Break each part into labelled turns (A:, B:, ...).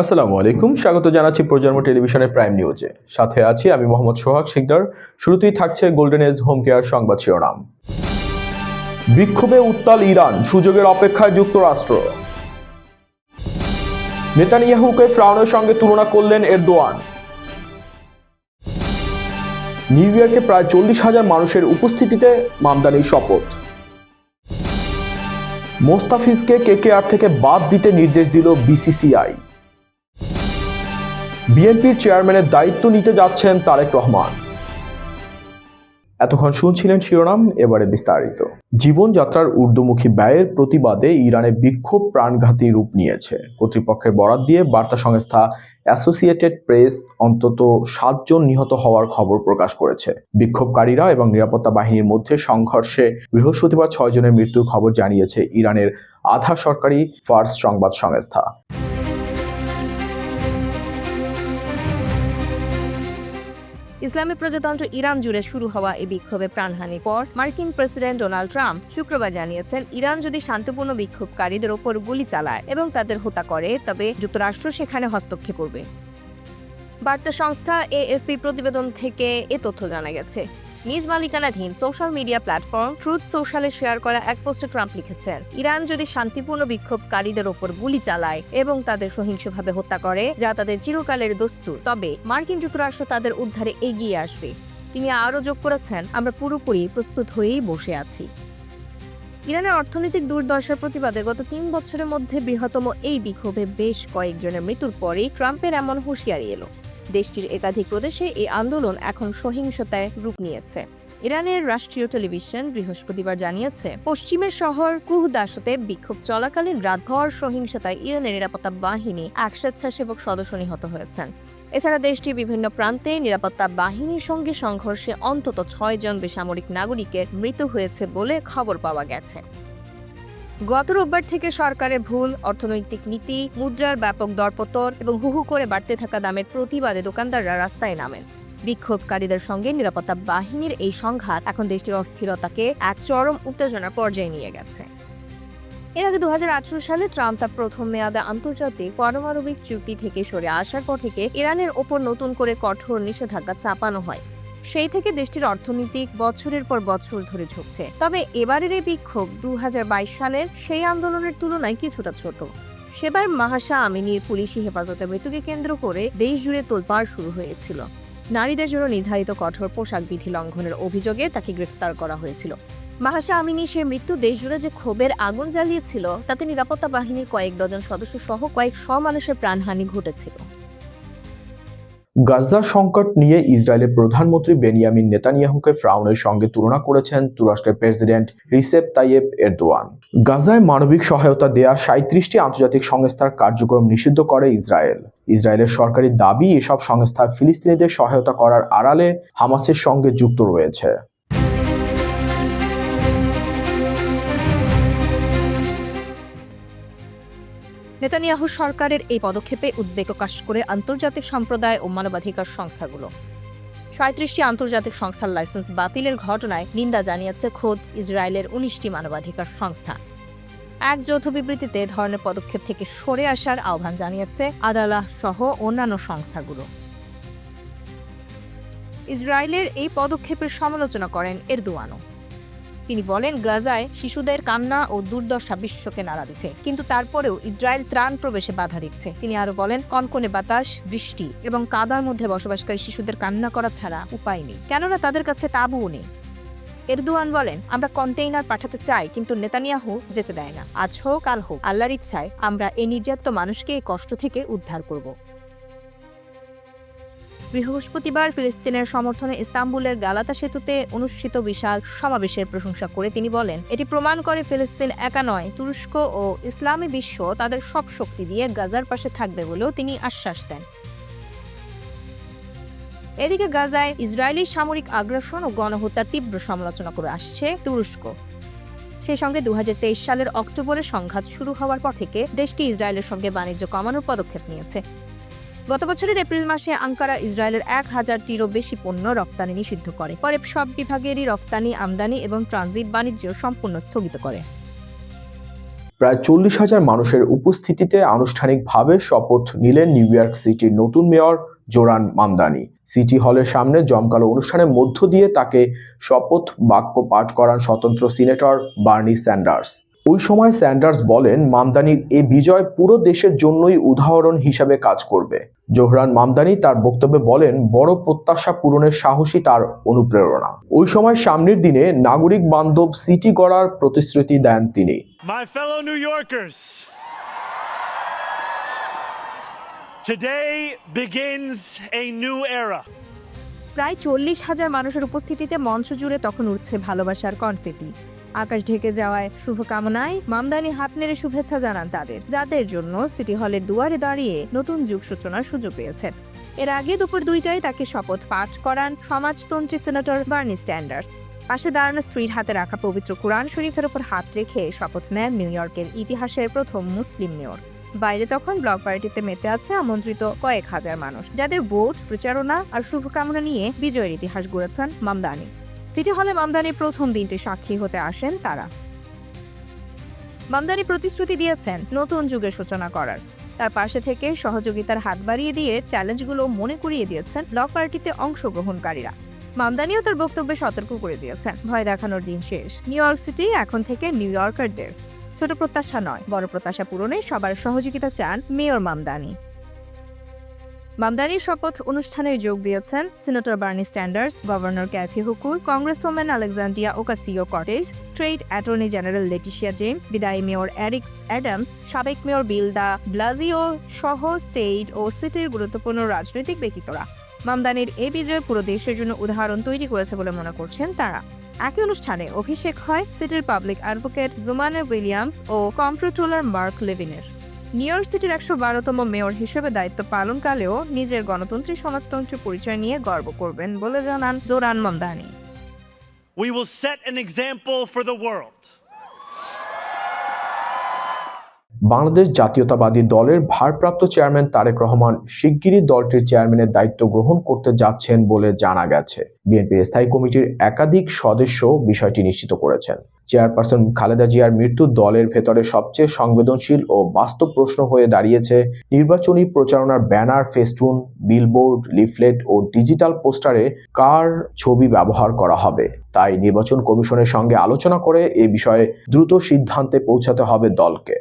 A: আসসালামু আলাইকুম, স্বাগত জানাচ্ছি প্রজন্ম টেলিভিশনের প্রাইম নিউজে। সাথে আছি আমি মোহাম্মদ সোহাগ শিকদার। শুরুতেই থাকছে গোল্ডেন এজ হোম কেয়ার সংবাদ শিরোনাম। বিক্ষোভে উত্তাল ইরান, সুযোগের অপেক্ষায় যুক্তরাষ্ট্র। নেতানিয়াহুকে ফ্রাউনের সঙ্গে তুলনা করলেন এরদোয়ান। নিউ ইয়র্কে প্রায় 40,000 মানুষের উপস্থিতিতে মামদানির শপথ। মোস্তাফিজকে কেকেআর থেকে বাদ দিতে নির্দেশ দিল বিসিসিআই। বিএনপির চেয়ারম্যানের দায়িত্ব নিতে যাচ্ছেন তারেক রহমান। এতক্ষণ শুনছিলেন শিরোনাম, এবারে বিস্তারিত। জীবনযাত্রার ঊর্ধ্বমুখী ব্যয়ের প্রতিবাদে ইরানে বিক্ষোভ প্রাণঘাতী রূপ নিয়েছে। কর্তৃপক্ষের বরাত দিয়ে বার্তা সংস্থা অ্যাসোসিয়েটেড প্রেস অন্তত 7 জন নিহত হওয়ার খবর প্রকাশ করেছে। বিক্ষোভকারীরা এবং নিরাপত্তা বাহিনীর মধ্যে সংঘর্ষে বৃহস্পতিবার 6 জনের মৃত্যুর খবর জানিয়েছে ইরানের আধা সরকারি ফার্স সংবাদ সংস্থা।
B: ইসলামী প্রজাতন্ত্র ইরান জুড়ে শুরু হওয়া এই বিক্ষোভে প্রাণহানির পর মার্কিন প্রেসিডেন্ট ডোনাল্ড ট্রাম্প শুক্রবার জানিয়েছেন, ইরান যদি শান্তিপূর্ণ বিক্ষোভকারীদের ওপর গুলি চালায় এবং তাদের হত্যা করে তবে যুক্তরাষ্ট্র সেখানে হস্তক্ষেপ করবে। বার্তা সংস্থা এএফপি প্রতিবেদন থেকে এ তথ্য জানা গেছে। নিজ মালিকানাধীন সোশ্যাল মিডিয়া প্ল্যাটফর্ম ট্রুথ সোশ্যালে শেয়ার করা এক পোস্টে ট্রাম্প লিখেছেন, ইরান যদি শান্তিপূর্ণ বিক্ষোভকারীদের ওপর গুলি চালায় এবং তাদের সহিংসভাবে হত্যা করে যা তাদের চিরকালের দস্তুর, তবে মার্কিন যুক্তরাষ্ট্র তাদের উদ্ধারে এগিয়ে আসবে। তিনি আরও যোগ করেছেন, আমরা পুরোপুরি প্রস্তুত হয়েই বসে আছি। ইরানের অর্থনৈতিক দুর্দশার প্রতিবাদে গত 3 বছরের মধ্যে বৃহত্তম এই বিক্ষোভে বেশ কয়েকজনের মৃত্যুর পরেই ট্রাম্পের এমন হুঁশিয়ারি এলো। দেশটির একাধিক প্রদেশে এই আন্দোলন এখন সহিংসতায় রূপ নিয়েছে। ইরানের রাষ্ট্রীয় টেলিভিশন বৃহস্পতিবার জানিয়েছে, পশ্চিমের শহর কুহদাসতে বিক্ষোভ চলাকালীন রাত হওয়ার সহিংসতায় ইরানের নিরাপত্তা বাহিনী এক স্বেচ্ছাসেবক সদস্য নিহত হয়েছেন। এছাড়া দেশটির বিভিন্ন প্রান্তে নিরাপত্তা বাহিনীর সঙ্গে সংঘর্ষে অন্তত 6 জন বেসামরিক নাগরিকের মৃত্যু হয়েছে বলে খবর পাওয়া গেছে। গত রোববার থেকে সরকারের ভুল অর্থনৈতিক নীতি, মুদ্রার ব্যাপক দরপতন এবং হুহু করে বাড়তে থাকা দামের প্রতিবাদে দোকানদাররা রাস্তায় নামেন। বিক্ষোভকারীদের সঙ্গে নিরাপত্তা বাহিনীর এই সংঘাত এখন দেশটির অস্থিরতাকে এক চরম উত্তেজনার পর্যায়ে নিয়ে গেছে। এর আগে 2018 সালে ট্রাম্প তার প্রথম মেয়াদে আন্তর্জাতিক পারমাণবিক চুক্তি থেকে সরে আসার পর থেকে ইরানের ওপর নতুন করে কঠোর নিষেধাজ্ঞা চাপানো হয়। সেই থেকে দেশটির অর্থনীতি বছরের পর বছর ধরে ঝুঁকছে। তবে এবারের এই বিক্ষোভ 2022 সালের সেই আন্দোলনের তুলনায় কিছুটা ছোট। সেবার মাহসা আমিনির পুলিশি হেফাজতে মৃত্যুকে কেন্দ্র করে দেশ জুড়ে তোলপাড় শুরু হয়েছিল। নারীদের জন্য নির্ধারিত কঠোর পোশাক বিধি লঙ্ঘনের অভিযোগে তাকে গ্রেফতার করা হয়েছিল। মাহসা আমিনি সে মৃত্যু দেশ জুড়ে যে ক্ষোভের আগুন জ্বালিয়েছিল তাতে নিরাপত্তা বাহিনীর কয়েক ডজন সদস্য সহ কয়েকশো মানুষের প্রাণহানি ঘটেছিল।
A: গাজা সংকট নিয়ে ইসরায়েলের প্রধানমন্ত্রী বেনিয়ামিন নেতানিয়াহুকে ফ্রাউনের সঙ্গে তুলনা করেছেন তুরস্কের প্রেসিডেন্ট রিসেপ তাইয়েপ এরদোয়ান। গাজায় মানবিক সহায়তা দেয়া 37টি আন্তর্জাতিক সংস্থার কার্যক্রম নিষিদ্ধ করে ইসরায়েল। ইসরায়েলের সরকারি দাবি, এসব সংস্থা ফিলিস্তিনিদের সহায়তা করার আড়ালে হামাসের সঙ্গে যুক্ত রয়েছে।
B: নেতানিয়াহু সরকারের এই পদক্ষেপে উদ্বেগ প্রকাশ করে আন্তর্জাতিক সম্প্রদায় ও মানবাধিকার সংস্থাগুলো। 37টি আন্তর্জাতিক সংস্থার লাইসেন্স বাতিলের ঘটনায় নিন্দা জানিয়েছে খোদ ইসরায়েলের 19টি মানবাধিকার সংস্থা। এক যৌথ বিবৃতিতে ধরনের পদক্ষেপ থেকে সরে আসার আহ্বান জানিয়েছে আদালাহ সহ অন্যান্য সংস্থাগুলো। ইসরায়েলের এই পদক্ষেপের সমালোচনা করেন এরদোয়ানও। তিনি বলেন, গাজায় শিশুদের কান্না ও দুর্দশা বিশ্বকে নাড়া দিচ্ছে, কিন্তু তারপরেও ইসরায়েল ত্রাণ প্রবেশে বাধা দিচ্ছে। তিনি আরো বলেন, কনকনে বাতাস, বৃষ্টি এবং কাদার মধ্যে বসবাসকারী শিশুদের কান্না করা ছাড়া উপায় নেই, কেননা তাদের কাছে তাঁবুও নেই। এরদোয়ান বলেন, আমরা কন্টেইনার পাঠাতে চাই, কিন্তু নেতানিয়াহু যেতে দেয় না। আজ হোক কাল হোক, আল্লাহর ইচ্ছায় আমরা এই নির্যাতিত মানুষকে এই কষ্ট থেকে উদ্ধার করব। বৃহস্পতিবার ফিলিস্তিনের সমর্থনে ইস্তাম্বুলের গালাতা সেতুতে অনুষ্ঠিত বিশাল সমাবেশের প্রশংসা করে তিনি বলেন, এটি প্রমাণ করে ফিলিস্তিন একা নয়, তুরস্ক ও ইসলামী বিশ্ব তাদের সব শক্তি দিয়ে গাজার পাশে থাকবে বলেও তিনি আশ্বাস দেন। এদিকে গাজায় ইসরায়েলি সামরিক আগ্রাসন ও গণহত্যার তীব্র সমালোচনা করে আসছে তুরস্ক। সেই সঙ্গে 2023 সালের অক্টোবরে সংঘাত শুরু হওয়ার পর থেকে দেশটি ইসরায়েলের সঙ্গে বাণিজ্য কমানোর পদক্ষেপ নিয়েছে। গত বছরের এপ্রিল মাসে আঙ্কারা ইসরায়েলের 1000টিরও বেশি পণ্য রফতানি নিষিদ্ধ করে। পরে সব বিভাগেরই রফতানি, আমদানি এবং ট্রানজিট বাণিজ্য সম্পূর্ণ স্থগিত করে।
A: প্রায় 40,000 মানুষের উপস্থিতিতে আনুষ্ঠানিকভাবে শপথ নিলেন নিউ ইয়র্ক সিটির নতুন মেয়র জোরান মামদানি। সিটি হলের সামনে জমকালো অনুষ্ঠানের মধ্য দিয়ে তাকে শপথ বাক্য পাঠ করান স্বতন্ত্র সিনেটর বার্নি স্যান্ডার্স। ওই সময় স্যান্ডার্স বলেন, মামদানির এ বিজয় পুরো দেশের জন্যই উদাহরণ হিসাবে কাজ করবে। জোহরান মামদানি তার বক্তব্যে বলেন, বড় প্রত্যাশা পূরণের সাহসী তার অনুপ্রেরণা। ওই সময় সামনের দিনে নাগরিক বান্ধব সিটি গড়ার প্রতিশ্রুতি দেন তিনি।
C: My fellow New Yorkers, today begins a new era.
B: প্রায় 40,000 মানুষের উপস্থিতিতে মঞ্চ জুড়ে তখন উঠছে ভালোবাসার কনফেটি। আকাশ ঢেকে যাওয়ায় শুভকামনায় মামদানি হাত নেড়ে শুভেচ্ছা জানান তাদের, যাদের জন্য সিটি হলের দুয়ারে দাঁড়িয়ে নতুন যুগ সূচনার সুযোগ পেয়েছেন। এর আগে দুপুর 2টায় তাকে শপথ পাঠ করান সমাজতন্ত্রী সিনেটর বার্নি স্যান্ডার্স। পাশে দাঁড়ানো স্ত্রীর হাতে রাখা পবিত্র কুরআন শরীফের উপর হাত রেখে শপথ নেন নিউ ইয়র্কের ইতিহাসের প্রথম মুসলিম মেয়র। বাইরে তখন ব্লক পার্টিতে মেতে আছে আমন্ত্রিত কয়েক হাজার মানুষ, যাদের ভোট, প্রচারণা আর শুভকামনা নিয়ে বিজয়ের ইতিহাস গড়েছেন মামদানি। সিটি হলে মামদানির প্রথম দিনটি সাক্ষী হতে আসেন তারা। মামদানি প্রতিশ্রুতি দিয়েছেন নতুন যুগের সূচনা করার। তার পাশে থেকে সহযোগিতার হাত বাড়িয়ে দিয়ে চ্যালেঞ্জগুলো মনে করিয়ে দিয়েছেন ব্লক পার্টিতে অংশগ্রহণকারীরা। মামদানিও তার বক্তব্যে সতর্ক করে দিয়েছেন, ভয় দেখানোর দিন শেষ। নিউ ইয়র্ক সিটি এখন থেকে নিউ ইয়র্কারদের। ছোট প্রত্যাশা নয়, বড় প্রত্যাশা পূরণে সবার সহযোগিতা চান মেয়র মামদানি। মামদানির শপথ অনুষ্ঠানে যোগ দিয়েছেন senator Bernie Sanders, governor Kathy Hochul, congresswoman Alexandria Ocasio Cortez, state attorney general Letitia James, বিদায়ী মেয়র এরিক অ্যাডামস, সাবেক মেয়র বিল দা ব্লাজিও সহ স্টেট ও সিটির গুরুত্বপূর্ণ রাজনৈতিক ব্যক্তিত্বরা। মামদানির এই বিজয় পুরো দেশের জন্য উদাহরণ তৈরি করেছে বলে মনে করছেন তারা। একই অনুষ্ঠানে অভিষেক হয় সিটির পাবলিক অ্যাডভোকেট জুমানে উইলিয়ামস ও কম্প্ট্রোলার মার্ক লেভিনের। নিউ ইয়র্ক সিটির 112তম মেয়র হিসেবে দায়িত্ব পালনকালেও নিজের গণতন্ত্রী সমাজতন্ত্রী পরিচয় নিয়ে গর্ব করবেন বলে জানান Zoran Mamdani.
C: We will set an example for the world.
A: Bangladesh জাতীয়তাবাদী দলের ভারপ্রাপ্ত চেয়ারম্যান তারেক রহমান শিগগিরই দলটির চেয়ারম্যানের দায়িত্ব গ্রহণ করতে যাচ্ছেন বলে জানা গেছে। বিএনপির স্থায়ী কমিটির একাধিক সদস্য বিষয়টি নিশ্চিত করেছেন। চেয়ারপারসন খালেদা জিয়ার মৃত্যু দলের ভেতরে সবচেয়ে সংবেদনশীল ও বাস্তব প্রশ্ন হয়ে দাঁড়িয়েছে। নির্বাচনী প্রচারণার ব্যানার, ফেস্টুন, বিলবোর্ড, লিফলেট ও ডিজিটাল পোস্টারে কার ছবি ব্যবহার করা হবে, তাই নির্বাচন কমিশনের সঙ্গে আলোচনা করে এ বিষয়ে দ্রুত সিদ্ধান্তে পৌঁছাতে হবে দলকে।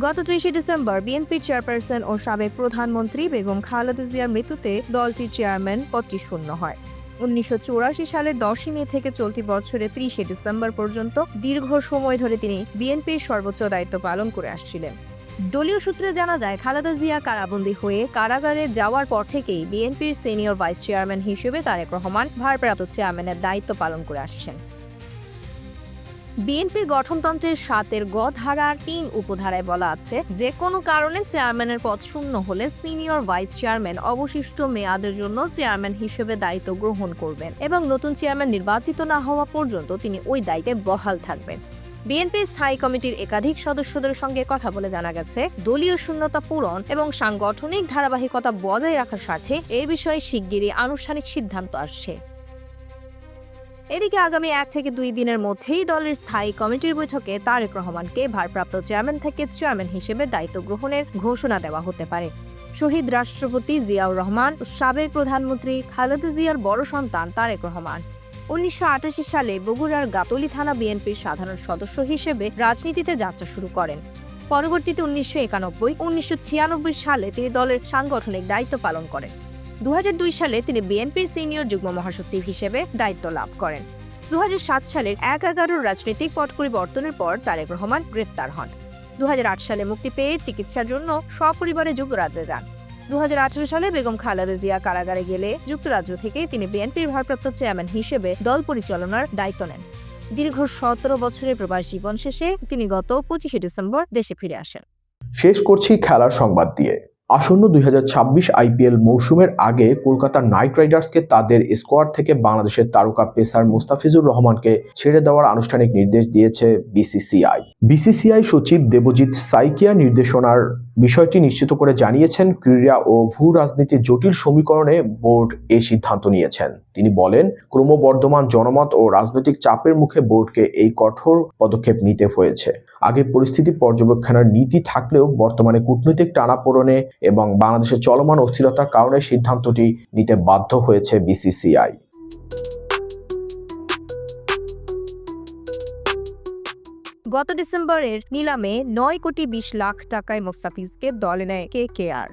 B: গত 30 ডিসেম্বর বিএনপির চেয়ারপারসন ও সাবেক প্রধানমন্ত্রী বেগম খালেদা জিয়ার মৃত্যুতে দলটির চেয়ারম্যান পদটি শূন্য হয়। 1984 সালের 10 মে থেকে চলতি বছরের 30 ডিসেম্বর পর্যন্ত দীর্ঘ সময় ধরে তিনি বিএনপির সর্বোচ্চ দায়িত্ব পালন করে আসছিলেন। দলীয় সূত্রে জানা যায়, খালেদা জিয়া কারাবন্দী হয়ে কারাগারে যাওয়ার পর থেকেই বিএনপির সিনিয়র ভাইস চেয়ারম্যান হিসেবে তারেক রহমান ভারপ্রাপ্ত চেয়ারম্যানের দায়িত্ব পালন করে আসছেন। বিএনপির গঠনতন্ত্রের 7-এর গ ধারার 3 উপধারায় বলা আছে, যে কোনো কারণে চেয়ারম্যানের পদ শূন্য হলে সিনিয়র ভাইস চেয়ারম্যান অবশিষ্ট মেয়াদের জন্য চেয়ারম্যান হিসেবে দায়িত্ব গ্রহণ করবেন এবং নতুন চেয়ারম্যান নির্বাচিত না হওয়া পর্যন্ত তিনি ওই দায়িত্বে বহাল থাকবেন। বিএনপির স্থায়ী কমিটির একাধিক সদস্যদের সঙ্গে কথা বলে জানা গেছে, দলীয় শূন্যতা পূরণ এবং সাংগঠনিক ধারাবাহিকতা বজায় রাখার স্বার্থে এই বিষয়ে শিগগিরই আনুষ্ঠানিক সিদ্ধান্ত আসছে। এদিকে আগামী 1 থেকে 2 দিনের মধ্যেই দলের স্থায়ী কমিটির বৈঠকে তারেক রহমানকে ভারপ্রাপ্ত চেয়ারম্যান থেকে চেয়ারম্যান হিসেবে দায়িত্ব গ্রহণের ঘোষণা দেওয়া হতে পারে। শহীদ রাষ্ট্রপতি জিয়াউর রহমান ও সাবেক প্রধানমন্ত্রী খালেদা জিয়ার বড় সন্তান তারেক রহমান 1988 সালে বগুড়ার গাবতলী থানা বিএনপির সাধারণ সদস্য হিসেবে রাজনীতিতে যাত্রা শুরু করেন। পরবর্তীতে 1991-1996 সালে তিনি দলের সাংগঠনিক দায়িত্ব পালন করেন। 2002 সালে তিনি বিএনপির সিনিয়র যুগ্ম মহাসচিব হিসেবে দায়িত্ব লাভ করেন। 2007 সালের 11 রাজনৈতিক পট পরিবর্তনের পর তারেক রহমান গ্রেফতার হন। 2008 সালে মুক্তি পেয়ে চিকিৎসার জন্য সপরিবারে যুক্তরাজ্যে যান। 2018 সালে বেগম খালেদা জিয়া কারাগারে গেলে যুক্তরাজ্য থেকে তিনি বিএনপির ভারপ্রাপ্ত চেয়ারম্যান হিসেবে দল পরিচালনার দায়িত্ব নেন। দীর্ঘ 17 বছরের প্রবাস জীবন শেষে তিনি গত 25 ডিসেম্বর দেশে ফিরে আসেন।
A: শেষ করছি খেলার সংবাদ দিয়ে। আসন্ন 2026 আইপিএল মৌসুমের আগে কলকাতা নাইট রাইডার্সকে তাদের স্কোয়াড থেকে বাংলাদেশের তারকা পেসার মুস্তাফিজুর রহমানকে ছেড়ে দেওয়ার আনুষ্ঠানিক নির্দেশ দিয়েছে বিসিসিআই। বিসিসিআই সচিব দেবজিৎ সাইকিয়া নির্দেশনার বিষয়টি নিশ্চিত করে জানিয়েছেন, ক্রীড়া ও ভূ রাজনীতির জটিল সমীকরণে বোর্ড এই সিদ্ধান্ত নিয়েছেন। তিনি বলেন, ক্রমবর্ধমান জনমত ও রাজনৈতিক চাপের মুখে বোর্ডকে এই কঠোর পদক্ষেপ নিতে হয়েছে। আগে পরিস্থিতি পর্যবেক্ষণের নীতি থাকলেও বর্তমানে কূটনৈতিক টানাপোড়েনে এবং বাংলাদেশের চলমান অস্থিরতার কারণে সিদ্ধান্তটি নিতে বাধ্য হয়েছে বিসিসিআই।
B: গত ডিসেম্বরের নিলামে 9,20,00,000 টাকায় মোস্তাফিজকে দলে নেয় কেকেআর।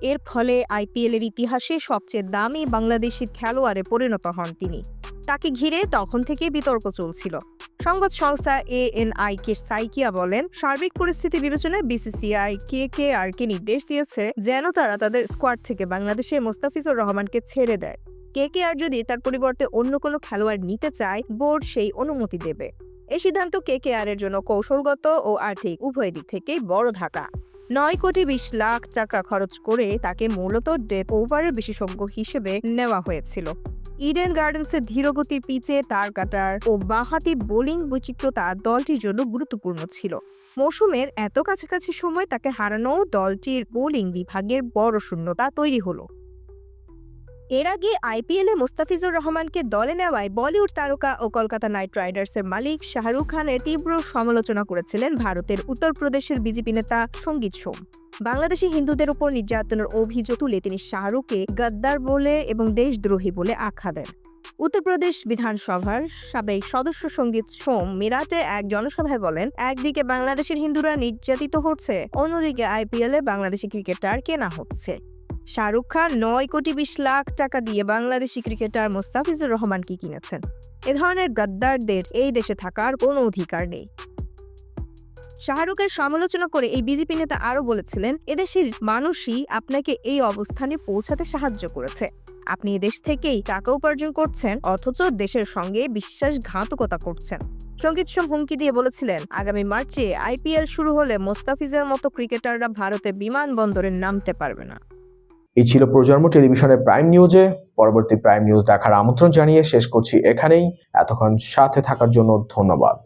B: এর ফলে আইপিএলের ইতিহাসে সবচেয়ে দামি বাংলাদেশি খেলোয়াড়ে পরিণত হন তিনি। তাকে ঘিরে তখন থেকে বিতর্ক চলছিল। সংবাদ সংস্থা ANI-কে সাইকিয়া বলেন, সার্বিক পরিস্থিতি বিবেচনায় বিসিসিআই কেকেআরকে নির্দেশ দিয়েছে যেন তারা তাদের স্কোয়াড থেকে বাংলাদেশের মোস্তাফিজুর রহমানকে ছেড়ে দেয়। কেকেআর যদি তার পরিবর্তে অন্য কোনো খেলোয়াড় নিতে চায়, বোর্ড সেই অনুমতি দেবে। এই সিদ্ধান্ত কেকেআর এর জন্য কৌশলগত ও আর্থিক উভয় দিক থেকেই বড় ধাক্কা। 9,20,00,000 টাকা খরচ করে তাকে মূলত ডেথ ওভারের বিশেষজ্ঞ হিসেবে নেওয়া হয়েছিল। ইডেন গার্ডেন্সের ধীরগতির পিচে তার কাটার ও বাঁহাতি বোলিং বৈচিত্র্যতা দলটির জন্য গুরুত্বপূর্ণ ছিল। মৌসুমের এত কাছাকাছি সময় তাকে হারানো দলটির বোলিং বিভাগের বড় শূন্যতা তৈরি হলো। এর আগে আইপিএলে মোস্তাফিজুর রহমানকে দলে নেওয়ায় বলিউড তারকা ও কলকাতা নাইট রাইডার্সের মালিক শাহরুখ খানের তীব্র সমালোচনা করেছিলেন ভারতের উত্তরপ্রদেশের বিজেপি নেতা সঙ্গীত সোম। বাংলাদেশি হিন্দুদের উপর নির্যাতনের অভিযোগ তুলে তিনি শাহরুখকে গদ্দার বলে এবং দেশদ্রোহী বলে আখ্যা দেন। উত্তরপ্রদেশ বিধানসভার সাবেক সদস্য সঙ্গীত সোম মিরাটে এক জনসভায় বলেন, একদিকে বাংলাদেশের হিন্দুরা নির্যাতিত হচ্ছে, অন্যদিকে আইপিএলে বাংলাদেশি ক্রিকেটার কেনা হচ্ছে। শাহরুখ খান 9,20,00,000 টাকা দিয়ে বাংলাদেশি ক্রিকেটার মোস্তাফিজুর রহমানকে কিনেছেন। এ ধরনের গদ্দারদের এই দেশে থাকার কোনো অধিকার নেই। শাহরুখের সমালোচনা করে এই বিজেপি নেতা আরও বলেছিলেন, এদেশের মানুষই আপনাকে এই অবস্থানে পৌঁছাতে সাহায্য করেছে। আপনি এদেশ থেকেই টাকা উপার্জন করছেন, অথচ দেশের সঙ্গে বিশ্বাসঘাতকতা করছেন। সঙ্গীত সোম হুমকি দিয়ে বলেছিলেন, আগামী মার্চে আইপিএল শুরু হলে মোস্তাফিজের মতো ক্রিকেটাররা ভারতে বিমানবন্দরে নামতে পারবে না।
A: এই ছিল প্রজন্ম টেলিভিশনের প্রাইম নিউজে। পরবর্তী প্রাইম নিউজ দেখার আমন্ত্রণ জানিয়ে শেষ করছি এখানেই। এতক্ষণ সাথে থাকার জন্য ধন্যবাদ।